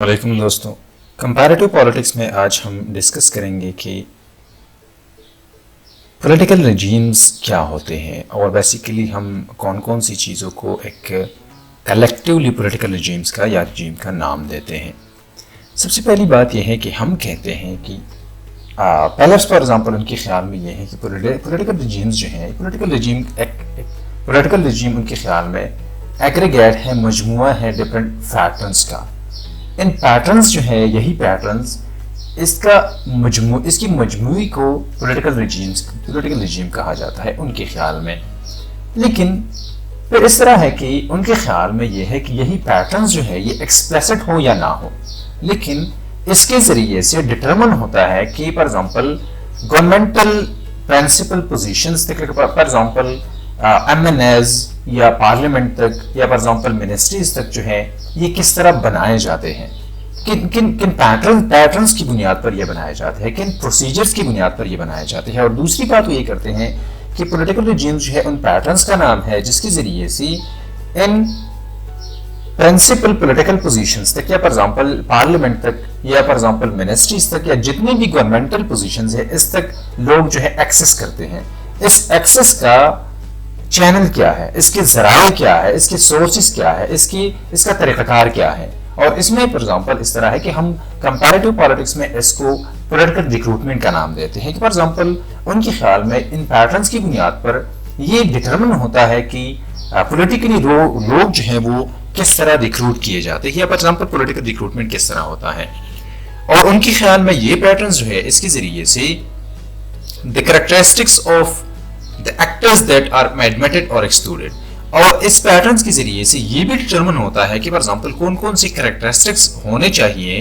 وعلیکم دوستوں، comparative politics میں آج ہم ڈسکس کریں گے کہ پولیٹیکل رجیمز کیا ہوتے ہیں اور بیسیکلی ہم کون کون سی چیزوں کو ایک کلیکٹیولی پولیٹیکل رجیمز کا یا رجیم کا نام دیتے ہیں۔ سب سے پہلی بات یہ ہے کہ ہم کہتے ہیں کہ پہلے فار ایگزامپل ان کے خیال میں یہ ہے کہ پولیٹیکل رجیمز جو ہیں پولیٹیکل رجیم ان کے خیال میں ایگریگیٹ ہے، مجموعہ ہے ڈفرینٹ پیٹرنز کا۔ ان پیٹرنز جو ہے یہی پیٹرنز اس کی مجموعی کو پولیٹیکل رجیم کہا جاتا ہے ان کے خیال میں۔ لیکن پھر اس طرح ہے کہ ان کے خیال میں یہ ہے کہ یہی پیٹرنز جو ہے یہ ایکسپلیسٹ ہو یا نہ ہو، لیکن اس کے ذریعے سے ڈٹرمن ہوتا ہے کہ for example governmental principal positions for example M N A's یا پارلیمنٹ تک یا فار ایگزامپل منسٹریز تک جو ہے یہ کس طرح بنائے جاتے ہیں، کن پیٹرنز کی بنیاد پر یہ بنائے جاتے ہیں، کن پروسیجرز کی بنیاد پر یہ بنائے جاتے ہیں۔ اور دوسری بات وہ یہ کرتے ہیں کہ پولیٹیکل رجیمز جو ہے ان پیٹرنز کا نام ہے جس کے ذریعے سے ان پرنسپل پولیٹیکل پوزیشنز تک یا فار ایگزامپل پارلیمنٹ تک یا فار ایگزامپل منسٹریز تک یا جتنی بھی گورنمنٹل پوزیشنز ہیں اس تک لوگ جو ہے ایکسس کرتے ہیں۔ اس ایکسس کا چینل کیا ہے، اس کے ذرائع کیا ہے، اس کے سورسز کیا ہے، اس کا طریقہ کار کیا ہے۔ اور اس میں فار ایگزامپل اس طرح ہے کہ ہم کمپیریٹو پالیٹکس میں اس کو پولیٹیکل ریکروٹمنٹ کا نام دیتے ہیں کہ فار ایگزامپل ان کے خیال میں ان پیٹرنز کی بنیاد پر یہ ڈٹرمن ہوتا ہے کہ پولیٹیکلی لوگ جو ہیں وہ کس طرح ریکروٹ کیے جاتے ہیں یا فار ایگزامپل پولیٹیکل ریکروٹمنٹ کس طرح ہوتا ہے۔ اور ان کے خیال میں یہ پیٹرنز جو ہے اس کے ذریعے سے the characteristics of the actors that are admitted or excluded، اور اس پیٹرنز کے ذریعے سے یہ بھی ڈٹرمن ہوتا ہے کہ فار ایگزامپل کون کون سی کریکٹرسٹکس ہونے چاہیے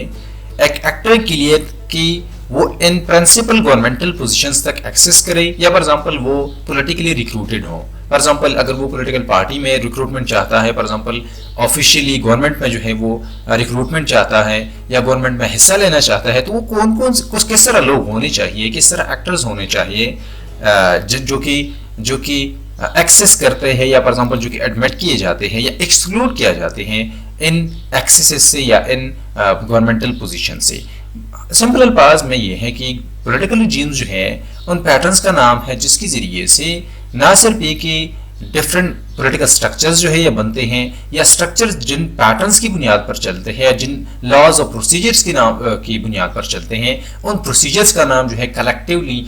ایک ایکٹر کے لیے کہ وہ ان پرنسپل گورنمنٹل پوزیشنز تک ایکسس کرے یا فار ایگزامپل وہ پولیٹیکلی ریکروٹڈ ہو۔ فار ایگزامپل اگر وہ پولیٹیکل پارٹی میں ریکروٹمنٹ چاہتا ہے، فار ایگزامپل آفیشیلی گورنمنٹ میں جو ہے وہ ریکروٹمنٹ چاہتا ہے یا گورنمنٹ میں حصہ لینا چاہتا ہے، تو وہ کس طرح لوگ ہونے چاہیے، کس طرح ایکٹرز ہونے چاہیے جو کہ ایکسس کرتے ہیں یا فار ایگزامپل جو کہ ایڈمٹ کیے جاتے ہیں یا ایکسکلوڈ کیا جاتے ہیں ان ایکسیسز سے یا ان گورنمنٹل پوزیشن سے۔ سمپل الفاظ میں یہ ہے کہ پولیٹیکل رجیمز جو ہے ان پیٹرنز کا نام ہے جس کے ذریعے سے نہ صرف یہ کہ ڈفرینٹ پولیٹیکل سٹرکچرز جو ہے یہ بنتے ہیں یا سٹرکچرز جن پیٹرنز کی بنیاد پر چلتے ہیں یا جن لاز اور پروسیجرز کی بنیاد پر چلتے ہیں ان پروسیجرز کا نام جو ہے کلیکٹیولی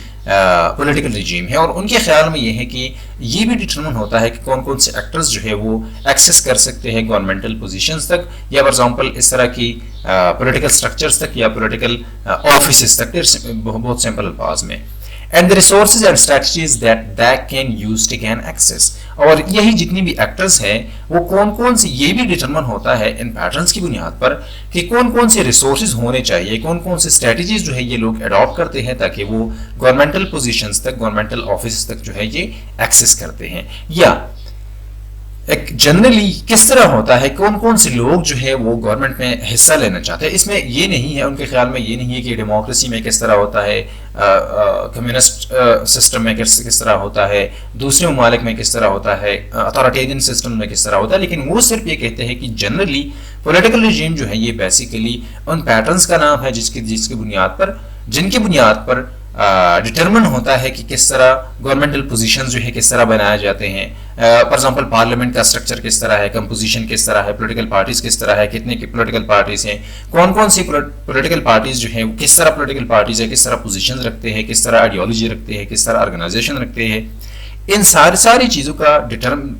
پولیٹیکل رجیم ہے۔ اور ان کے خیال میں یہ ہے کہ یہ بھی ڈٹرمن ہوتا ہے کہ کون کون سے ایکٹرز جو ہے وہ ایکسس کر سکتے ہیں گورنمنٹل پوزیشنز تک یا فار ایگزامپل اس طرح کی پولیٹیکل سٹرکچرز تک یا پولیٹیکل آفیسز تک، بہت سمپل الفاظ میں۔ and the resources and strategies that they can use to gain access، اور یہی جتنی بھی ایکٹرز ہیں وہ کون سے یہ بھی ڈٹرمن ہوتا ہے ان پیٹرنز کی بنیاد پر کہ کون سے ریسورسز ہونے چاہیے، کون سے اسٹریٹجیز جو ہے یہ لوگ اڈاپٹ کرتے ہیں تاکہ وہ گورنمنٹل پوزیشنز تک، گورنمنٹل آفیسز تک جو ہے یہ ایکسس کرتے ہیں۔ یا ایک جنرلی کس طرح ہوتا ہے کون سے لوگ جو ہے وہ گورنمنٹ میں حصہ لینا چاہتے ہیں۔ اس میں یہ نہیں ہے، ان کے خیال میں یہ نہیں ہے کہ ڈیموکریسی میں کس طرح ہوتا ہے، کمیونسٹ سسٹم میں کس طرح ہوتا ہے، دوسرے ممالک میں کس طرح ہوتا ہے، اتھارٹیرین سسٹم میں کس طرح ہوتا ہے، لیکن وہ صرف یہ کہتے ہیں کہ جنرلی پولیٹیکل رجیم جو ہے یہ بیسیکلی ان پیٹرنز کا نام ہے جن کی بنیاد پر ڈٹرمن ہوتا ہے کہ کس طرح گورنمنٹل پوزیشنز جو ہے کس طرح بنائے جاتے ہیں۔ فار ایگزامپل پارلیمنٹ کا اسٹرکچر کس طرح ہے، کمپوزیشن کس طرح ہے، پولیٹیکل پارٹیز کس طرح ہے، کتنے کی پولیٹیکل پارٹیز ہیں، کون سی پولیٹیکل پارٹیز جو ہیں کس طرح پولیٹیکل پارٹیز ہیں، کس طرح پوزیشنز رکھتے ہیں، کس طرح آئیڈیالوجی رکھتے ہیں، کس طرح آرگنائزیشن رکھتے ہیں۔ ان ساری چیزوں کا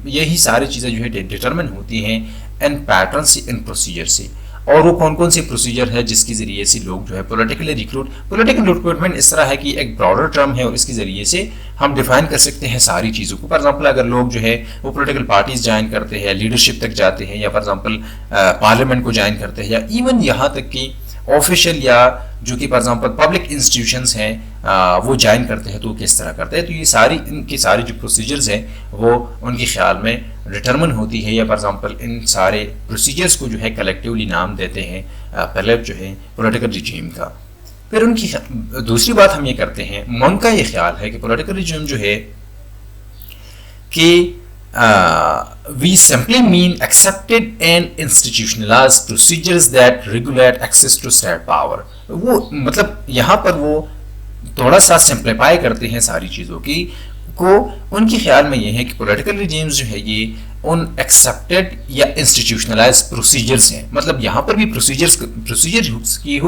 یہی ساری چیزیں جو ہے ڈٹرمن ہوتی ہیں ان پیٹرن سے، ان پروسیجر سے۔ اور وہ کون سی پروسیجر ہے جس کے ذریعے سے لوگ جو ہے پولیٹیکل ریکروٹمنٹ اس طرح ہے کہ ایک براڈر ٹرم ہے اور اس کے ذریعے سے ہم ڈیفائن کر سکتے ہیں ساری چیزوں کو۔ فار ایگزامپل اگر لوگ جو ہے وہ پولیٹیکل پارٹیز جوائن کرتے ہیں، لیڈرشپ تک جاتے ہیں یا فار ایگزامپل پارلیمنٹ کو جوائن کرتے ہیں یا ایون یہاں تک کہ آفیشیل یا جو کہ فار ایگزامپل پبلک انسٹیٹیوشنز ہیں وہ جوائن کرتے ہیں تو کس طرح کرتے ہیں، تو یہ ان کی ساری جو پروسیجرز ہیں وہ ان کے خیال میں ڈٹرمن ہوتی ہے یا فار ایگزامپل ان سارے پروسیجرز کو جو ہے کلیکٹیولی نام دیتے ہیں پہلے جو ہے پولیٹیکل رجیم کا۔ پھر ان کی دوسری بات ہم یہ کرتے ہیں، ان کا یہ خیال ہے کہ پولیٹیکل رجیم جو ہے کہ we simply mean accepted and institutionalized procedures that regulate access to state power. وہ مطلب یہاں پر وہ تھوڑا سا سمپلیفائی کرتے ہیں ساری چیزوں کی کو. ان کے خیال میں یہ ہے کہ پولیٹیکل ریجیمز جو ہے یہ ان ایکسیپٹیڈ یا انسٹیٹیوشنلائز پروسیجرز ہیں. مطلب یہاں پر بھی پروسیجر کی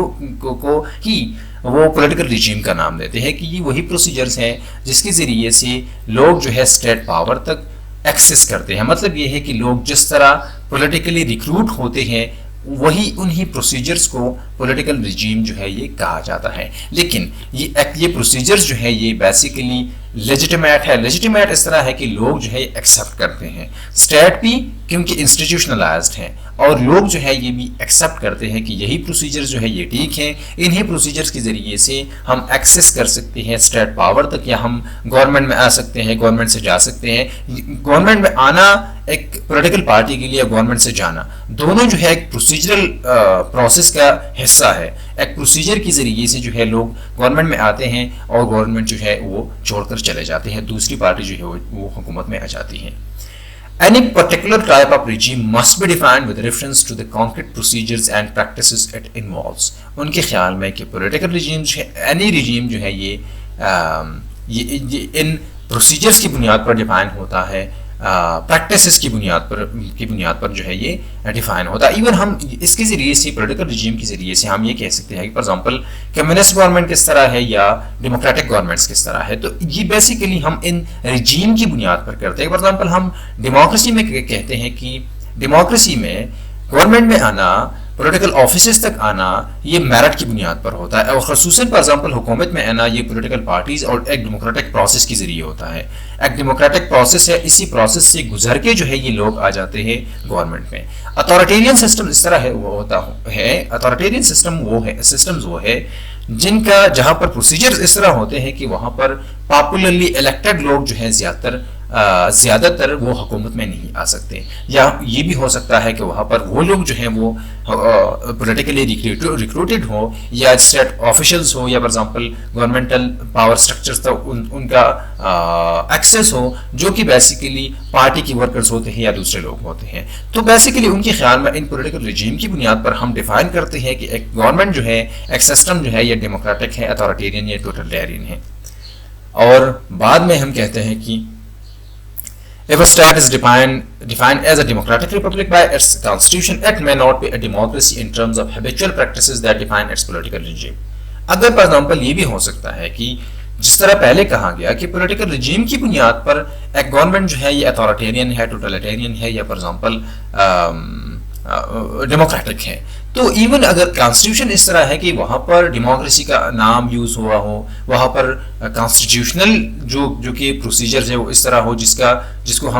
کو ہی وہ پولیٹیکل ریجیم کا نام دیتے ہیں کہ یہ وہی پروسیجرز ہیں جس کے ذریعے سے لوگ جو ہے اسٹیٹ پاور تک ایکسیس کرتے ہیں. مطلب یہ ہے کہ لوگ جس طرح پولیٹیکلی ریکروٹ ہوتے ہیں وہی انہی پروسیجرز کو پولیٹیکل ریجیم جو ہے یہ کہا جاتا ہے. لیکن یہ پروسیجرز جو ہے یہ بیسیکلی لیجیٹیمیٹ ہے. لیجیٹیمیٹ اس طرح ہے کہ لوگ جو ہے ایکسیپٹ کرتے ہیں. اسٹیٹ بھی کیونکہ انسٹیٹیوشنلائزڈ ہیں اور لوگ جو ہے یہ بھی ایکسیپٹ کرتے ہیں کہ یہی پروسیجرز جو ہے یہ ٹھیک ہیں. انہی پروسیجرز کے ذریعے سے ہم ایکسیس کر سکتے ہیں اسٹیٹ پاور تک, یا ہم گورنمنٹ میں آ سکتے ہیں, گورنمنٹ سے جا سکتے ہیں. گورنمنٹ میں آنا ایک پولیٹیکل پارٹی کے لیے گورنمنٹ سے جانا دونوں جو ہے ایک پروسیجرل پروسیس کا حصہ ہے. ایک پروسیجر کے ذریعے سے جو ہے لوگ گورنمنٹ میں آتے ہیں اور گورنمنٹ جو ہے وہ چھوڑ کر چلے جاتے ہیں, دوسری پارٹی جو ہے وہ حکومت میں آ جاتی ہے. Any particular type of regime must be defined with reference to the concrete procedures and practices it involves. ان کے خیال میں کہ پولیٹیکل ریجیم جو ہے any regime جو ہے یہ ان پروسیجرز کی بنیاد پر ڈیفائن ہوتا ہے, پریکٹسز کی بنیاد پر جو ہے یہ ڈیفائن ہوتا ہے. ایون ہم اس کے ذریعے سے پولیٹیکل ریجیم کے ذریعے سے ہم یہ کہہ سکتے ہیں کہ فار ایگزامپل کمیونسٹ گورنمنٹ کس طرح ہے یا ڈیموکریٹک گورنمنٹس کس طرح ہے. تو یہ بیسیکلی ہم ان ریجیم کی بنیاد پر کرتے ہیں. فار ایگزامپل ہم ڈیموکریسی میں کہتے ہیں کہ ڈیموکریسی میں گورنمنٹ میں آنا, پولیٹیکل آفیسز تک آنا یہ میرٹ کی بنیاد پر ہوتا ہے, اور خصوصاً فار ایگزامپل حکومت میں آنا یہ پولیٹیکل پارٹیز اور ایک ڈیموکریٹک پروسیس کے ذریعے ہوتا ہے. ایک ڈیموکریٹک پروسیس ہے, اسی پروسیس سے گزر کے جو ہے یہ لوگ آ جاتے ہیں گورنمنٹ میں. اتھارٹیرین سسٹم اس طرح ہوتا ہے. اتھارٹیرین سسٹمز وہ ہے جن کا جہاں پر پروسیجرز اس طرح ہوتے ہیں کہ وہاں پر پاپولرلی الیکٹڈ لوگ جو ہیں زیادہ تر وہ حکومت میں نہیں آ سکتے, یا یہ بھی ہو سکتا ہے کہ وہاں پر وہ لوگ جو ہیں وہ پولیٹیکلی ریکروٹڈ ہو یا اسٹیٹ آفیشلز ہو یا for example governmental power structures تک ان کا ایکسیس ہو جو کہ بیسیکلی پارٹی کی ورکرز ہوتے ہیں یا دوسرے لوگ ہوتے ہیں. تو بیسیکلی ان کے خیال میں ان پولیٹیکل ریجیم کی بنیاد پر ہم ڈیفائن کرتے ہیں کہ ایک گورنمنٹ جو ہے, ایک سسٹم جو ہے یہ ڈیموکریٹک ہے, اتھارٹیرین یا ٹوٹلیٹیرین ہے. اور بعد میں ہم کہتے ہیں کہ if a state is defined as a democratic republic by its constitution, it may not be a democracy in terms of habitual practices that define its political regime. اگر for example یہ بھی ہو سکتا ہے کہ جس طرح پہلے کہا گیا کہ پولیٹیکل رجیم کی بنیاد پر ایک گورنمنٹ جو ہے یہ اتھارٹیرین ہے, ٹوٹلیٹیرین ہے یا فار ایگزامپل ڈیموکریٹک ہے, تو ایون اگر کانسٹیٹیوشن اس طرح ہے کہ وہاں پر ڈیموکریسی کا نام یوز ہوا ہو, وہاں پر کانسٹیٹیوشنل جو کہ پروسیجرز ہے وہ اس طرح ہو جس کو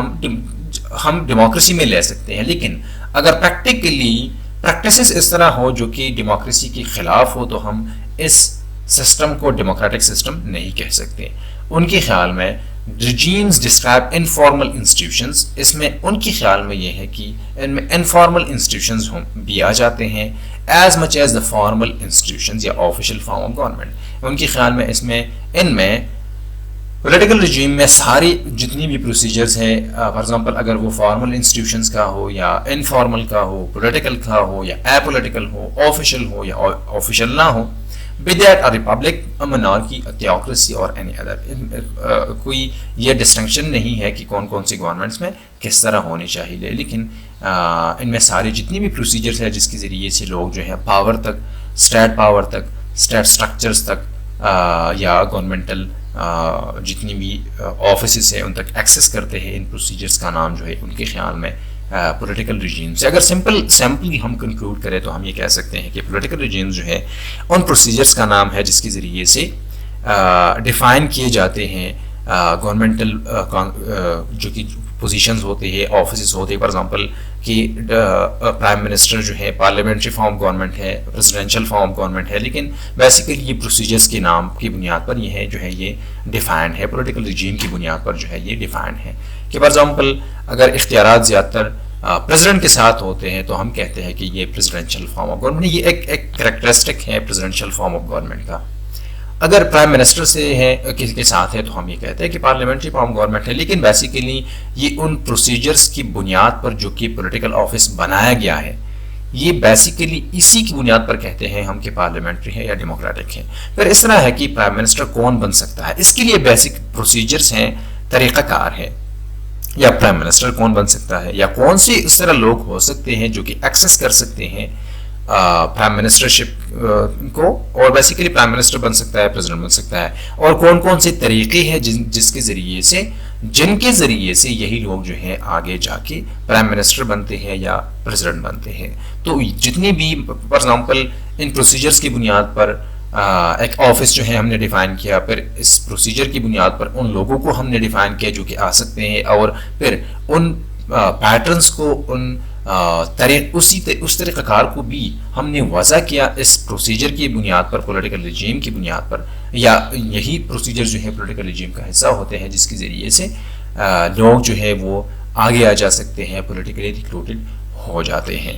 ہم ڈیموکریسی میں لے سکتے ہیں, لیکن اگر پریکٹسز اس طرح ہو جو کہ ڈیموکریسی کے خلاف ہو تو ہم اس سسٹم کو ڈیموکریٹک سسٹم نہیں کہہ سکتے. ان کے خیال میں regimes describe informal institutions, اس میں ان کے خیال میں یہ ہے کہ ان میں informal institutions بھی آ جاتے ہیں as much as the formal institutions یا official form of government. ان کے خیال میں ان میں پولیٹیکل رجیم میں ساری جتنی بھی پروسیجرز ہیں فار ایگزامپل اگر وہ فارمل انسٹیٹیوشنز کا ہو یا انفارمل کا ہو, پولیٹیکل کا ہو یا اے پولیٹیکل ہو, آفیشیل ہو یا آفیشیل نہ ہو, be that a republic, a monarchy, a theocracy or any other. کوئی یہ ڈسٹنکشن نہیں ہے کہ کون کون سی گورنمنٹس میں کس طرح ہونی چاہیے, لیکن ان میں ساری جتنی بھی پروسیجرز ہیں جس کے ذریعے سے لوگ جو ہیں پاور تک, اسٹیٹ پاور تک, اسٹیٹ اسٹرکچرز تک یا گورنمنٹل جتنی بھی آفیسز ہیں ان تک ایکسیس کرتے ہیں, ان پروسیجرز کا نام جو ہے ان کے خیال میں پولیٹیکل ریجیم سے. اگر سمپلی ہم کنکلوڈ کریں تو ہم یہ کہہ سکتے ہیں کہ پولیٹیکل ریجیم جو ہے ان پروسیجرز کا نام ہے جس کے ذریعے سے ڈیفائن کیے جاتے ہیں گورنمنٹل جو کہ پوزیشنز ہوتے ہیں, آفیسز ہوتے ہیں. فار ایگزامپل کہ پرائم منسٹر جو ہے پارلیمنٹری فارم گورنمنٹ ہے, پریزیڈینشیل فارم گورنمنٹ ہے, لیکن بیسیکلی یہ پروسیجرز کے نام کی بنیاد پر یہ ہے جو ہے یہ ڈیفائنڈ ہے, پولیٹیکل ریجیم کی بنیاد پر جو ہے یہ ڈیفائنڈ ہے. کہ فار ایگزامپل اگر اختیارات زیادہ تر پریزیڈنٹ کے ساتھ ہوتے ہیں تو ہم کہتے ہیں کہ یہ پریزیڈینشیل فارم آف گورنمنٹ, یہ ایک کریکٹرسٹک ہے پریزیڈینشیل فارم آف گورنمنٹ کا. اگر پرائم منسٹر سے ہے کسی کے ساتھ ہے تو ہم یہ کہتے ہیں کہ پارلیمنٹری فارم گورنمنٹ ہے، لیکن بیسیکلی یہ ان پروسیجرز کی بنیاد پر جو کہ پولیٹیکل آفس بنایا گیا ہے، یہ بیسیکلی اسی کی بنیاد پر کہتے ہیں ہم کہ پارلیمنٹری ہے یا ڈیموکریٹک ہے۔ پھر اس طرح ہے کہ پرائم منسٹر کون بن سکتا ہے، اس کے لیے بیسک پروسیجرز ہیں، طریقہ کار ہے، یا پرائم منسٹر کون بن سکتا ہے، یا کون سے اس طرح لوگ ہو سکتے ہیں جو کہ ایکسس کر سکتے ہیں پرائم منسٹرشپ کو، اور بیسیکلی پرائم منسٹر بن سکتا ہے، پریزیڈنٹ بن سکتا ہے، اور کون کون سے طریقے ہیں جن کے ذریعے سے یہی لوگ جو ہیں آگے جا کے پرائم منسٹر بنتے ہیں یا پریزیڈنٹ بنتے ہیں۔ تو جتنی بھی فار ایگزامپل ان پروسیجرز کی بنیاد پر ایک آفس جو ہے ہم نے ڈیفائن کیا، پھر اس پروسیجر کی بنیاد پر ان لوگوں کو ہم نے ڈیفائن کیا جو کہ آ سکتے ہیں، اور پھر ان پیٹرنز کو، اس طریقہ کار کو بھی ہم نے وضع کیا اس پروسیجر کی بنیاد پر، پولیٹیکل رجیم کی بنیاد پر، یا یہی پروسیجر جو ہے پولیٹیکل رجیم کا حصہ ہوتے ہیں جس کے ذریعے سے لوگ جو ہے وہ آگے آ جا سکتے ہیں، پولیٹیکلی ریکروٹڈ ہو جاتے ہیں۔